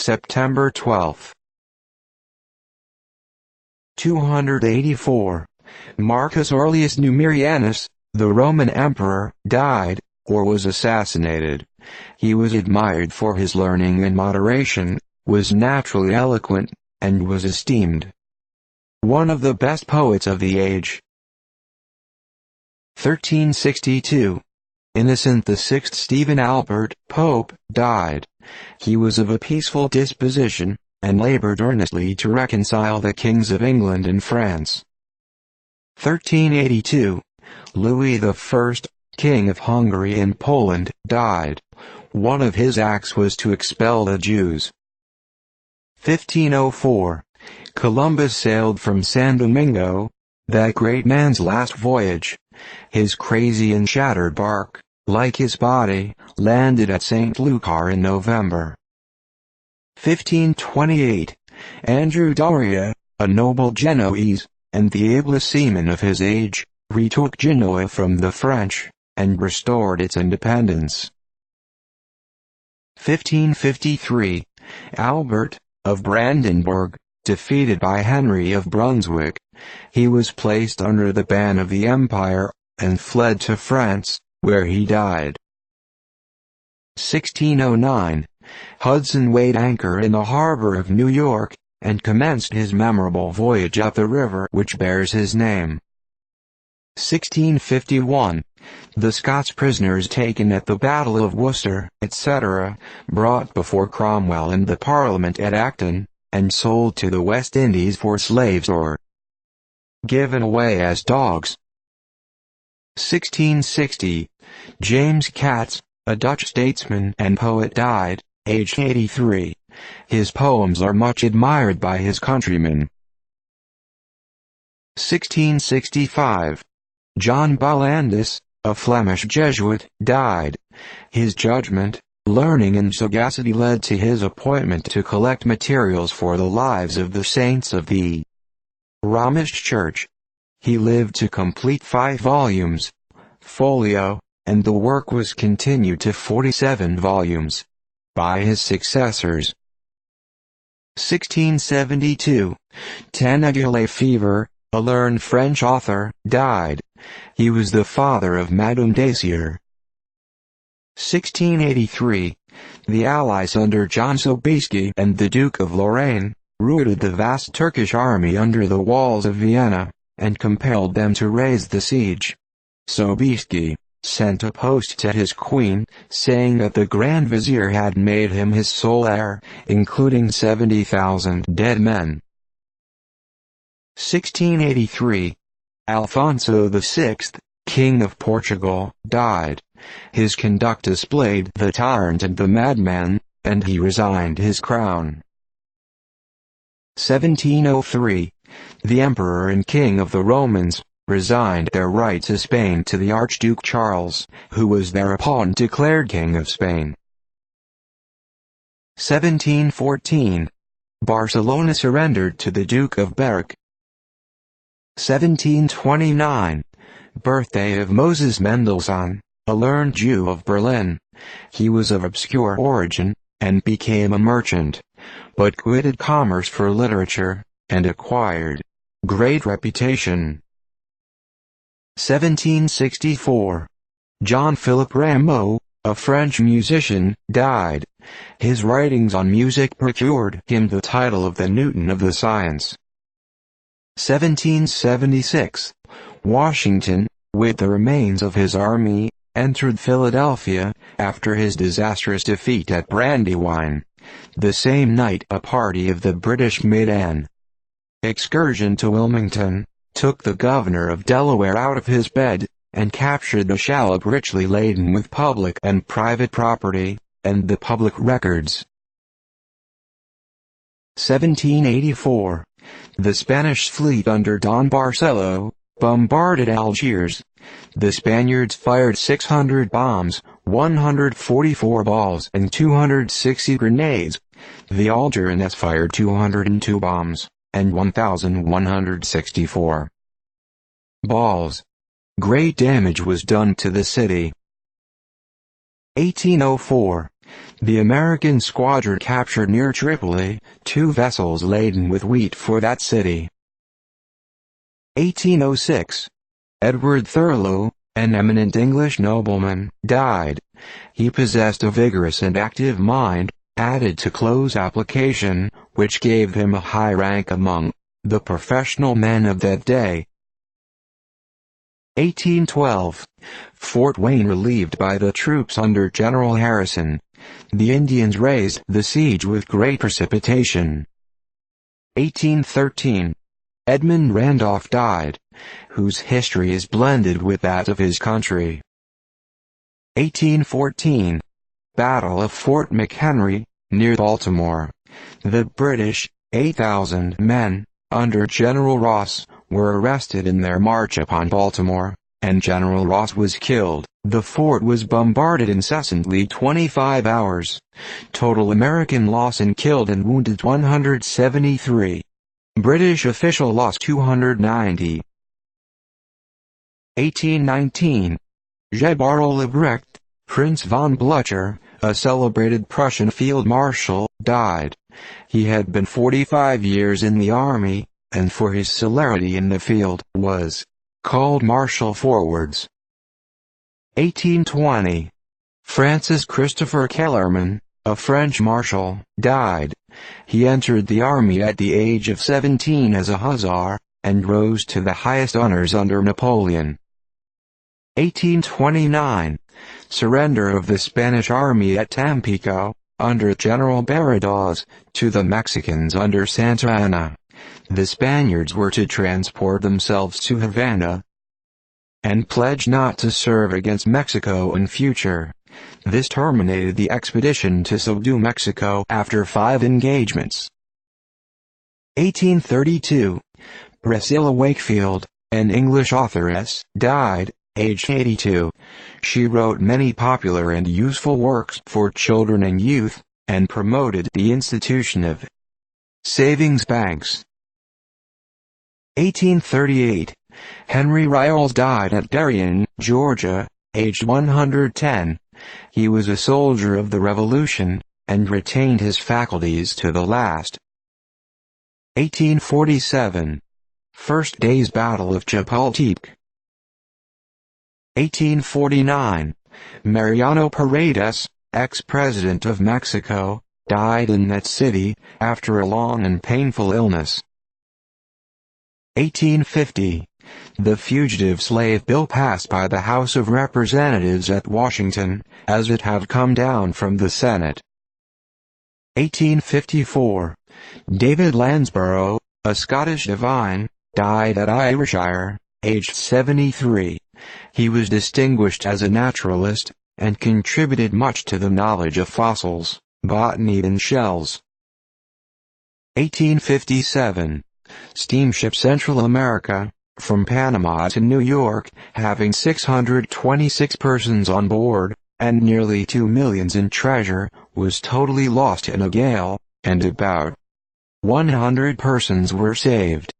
September 12. 284. Marcus Aurelius Numerianus, the Roman emperor, died, or was assassinated. He was admired for his learning and moderation, was naturally eloquent, and was esteemed. One of the best poets of the age. 1362. Innocent VI Stephen Albert, Pope, died. He was of a peaceful disposition, and labored earnestly to reconcile the kings of England and France. 1382. Louis I, King of Hungary and Poland, died. One of his acts was to expel the Jews. 1504. Columbus sailed from San Domingoâ, that great man's last voyage. His crazy and shattered bark, like his body, landed at Saint Lucar in November. 1528. Andrew Doria, a noble Genoese, and the ablest seaman of his age, retook Genoa from the French, and restored its independence. 1553. Albert, of Brandenburgh, defeated by Henry of Brunswick. He was placed under the ban of the empire, and fled to France, where he died. 1609. Hudson weighed anchor in the harbor of New York, and commenced his memorable voyage up the river which bears his name. 1651. The Scots prisoners taken at the Battle of Worcester, etc., brought before Cromwell in the Parliament at Acton, and sold to the West Indies for slaves or given away as dogs. 1660. James Cats, a Dutch statesman and poet, died, aged 83. His poems are much admired by his countrymen. 1665. John Bollandus, a Flemish Jesuit, died. His judgment, learning and sagacity led to his appointment to collect materials for the lives of the saints of the Romish Church. He lived to complete 5 volumes, folio, and the work was continued to 47 volumes by his successors. 1672. Tanaguele Fever, a learned French author, died. He was the father of Madame Dacier. 1683. The Allies under John Sobieski and the Duke of Lorraine, routed the vast Turkish army under the walls of Vienna, and compelled them to raise the siege. Sobieski sent a post to his queen, saying that the Grand Vizier had made him his sole heir, including 70,000 dead men. 1683. Alfonso VI, King of Portugal, died. His conduct displayed the tyrant and the madman, and he resigned his crown. 1703. The Emperor and King of the Romans resigned their right to Spain to the Archduke Charles, who was thereupon declared King of Spain. 1714. Barcelona surrendered to the Duke of Berwick. 1729. Birthday of Moses Mendelssohn, a learned Jew of Berlin. He was of obscure origin, and became a merchant, but quitted commerce for literature, and acquired great reputation. 1764. John Philip Rameau, a French musician, died. His writings on music procured him the title of the Newton of the science. 1776. Washington, with the remains of his army, entered Philadelphia, after his disastrous defeat at Brandywine. The same night a party of the British made an excursion to Wilmington, took the governor of Delaware out of his bed, and captured the shallop richly laden with public and private property, and the public records. 1784. The Spanish fleet under Don Barcelo bombarded Algiers. The Spaniards fired 600 bombs, 144 balls and 260 grenades. The Algerines fired 202 bombs, and 1,164 balls. Great damage was done to the city. 1804. The American squadron captured near Tripoli 2 vessels laden with wheat for that city. 1806. Edward Thurlow, an eminent English nobleman, died. He possessed a vigorous and active mind, added to close application, which gave him a high rank among the professional men of that day. 1812. Fort Wayne relieved by the troops under General Harrison. The Indians raised the siege with great precipitation. 1813. Edmund Randolph died, whose history is blended with that of his country. 1814. Battle of Fort McHenry, near Baltimore. The British, 8,000 men, under General Ross, were arrested in their march upon Baltimore, and General Ross was killed. The fort was bombarded incessantly 25 hours. Total American loss in killed and wounded 173. British official loss 290. 1819. Gebarl Lebrecht, Prince von Blücher, a celebrated Prussian field marshal, died. He had been 45 years in the army, and for his celerity in the field was called Marshal forwards. 1820. Francis Christopher Kellerman, a French marshal, died. He entered the army at the age of 17 as a hussar, and rose to the highest honors under Napoleon. 1829. Surrender of the Spanish army at Tampico, under General Baradas, to the Mexicans under Santa Anna. The Spaniards were to transport themselves to Havana and pledge not to serve against Mexico in future. This terminated the expedition to subdue Mexico after 5 engagements. 1832. Priscilla Wakefield, an English authoress, died, aged 82. She wrote many popular and useful works for children and youth, and promoted the institution of savings banks. 1838. Henry Riles died at Darien, Georgia, aged 110. He was a soldier of the Revolution, and retained his faculties to the last. 1847. First day's Battle of Chapultepec. 1849. Mariano Paredes, ex-president of Mexico, died in that city, after a long and painful illness. 1850. The Fugitive Slave Bill passed by the House of Representatives at Washington, as it had come down from the Senate. 1854. David Landsborough, a Scottish divine, died at Ayrshire, aged 73. He was distinguished as a naturalist, and contributed much to the knowledge of fossils, botany and shells. 1857. Steamship Central America, from Panama to New York, having 626 persons on board, and nearly 2 millions in treasure, was totally lost in a gale, and about 100 persons were saved.